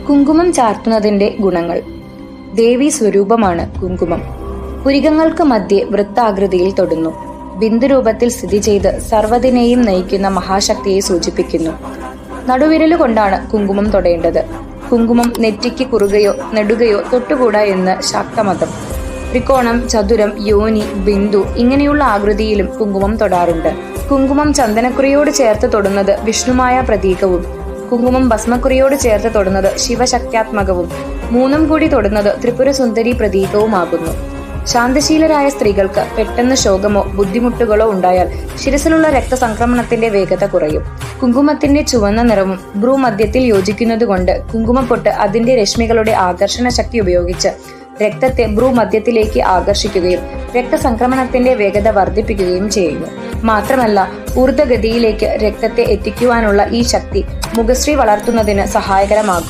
കുങ്കുമം ചാർത്തുന്നതിന്റെ ഗുണങ്ങൾ. ദേവീ സ്വരൂപമാണ് കുങ്കുമം. പുരികങ്ങൾക്ക് മധ്യേ വൃത്താകൃതിയിൽ തൊടുന്നു. ബിന്ദുരൂപത്തിൽ സ്ഥിതി ചെയ്ത് സർവ്വതിനെയും നയിക്കുന്ന മഹാശക്തിയെ സൂചിപ്പിക്കുന്നു. നടുവിരലുകൊണ്ടാണ് കുങ്കുമം തൊടേണ്ടത്. കുങ്കുമം നെറ്റിക്ക് കുറുകയോ നെടുകയോ തൊട്ടുകൂടാ എന്ന് ശാക്തമതം. ത്രികോണം, ചതുരം, യോനി, ബിന്ദു ഇങ്ങനെയുള്ള ആകൃതിയിലും കുങ്കുമം തൊടാറുണ്ട്. കുങ്കുമം ചന്ദനക്കുറിയോട് ചേർത്ത് തൊടുന്നത് വിഷ്ണുമായ പ്രതീകവും, കുങ്കുമം ഭസ്മക്കുറിയോട് ചേർത്ത് തൊടുന്നത് ശിവശക്ത്യാത്മകവും, മൂന്നും കൂടി തൊടുന്നത് ത്രിപുരസുന്ദരി പ്രതീകവുമാകുന്നു. ശാന്തശീലരായ സ്ത്രീകൾക്ക് പെട്ടെന്ന് ശോകമോ ബുദ്ധിമുട്ടുകളോ ഉണ്ടായാൽ ശിരസിലുള്ള രക്തസംക്രമണത്തിന്റെ വേഗത കുറയും. കുങ്കുമത്തിന്റെ ചുവന്ന നിറവും ഭ്രൂമധ്യത്തിൽ യോജിക്കുന്നതുകൊണ്ട് കുങ്കുമപ്പൊട്ട് അതിന്റെ രശ്മികളുടെ ആകർഷണ ശക്തി ഉപയോഗിച്ച് രക്തത്തെ ഭ്രൂമധ്യത്തിലേക്ക് ആകർഷിക്കുകയും രക്തസംക്രമണത്തിന്റെ വേഗത വർദ്ധിപ്പിക്കുകയും ചെയ്യുന്നു. മാത്രമല്ല, ഊർധ്വഗതിയിലേക്ക് രക്തത്തെ എത്തിക്കുവാനുള്ള ഈ ശക്തി മുഖശ്രീ വളർത്തുന്നതിന് സഹായകരമാകും.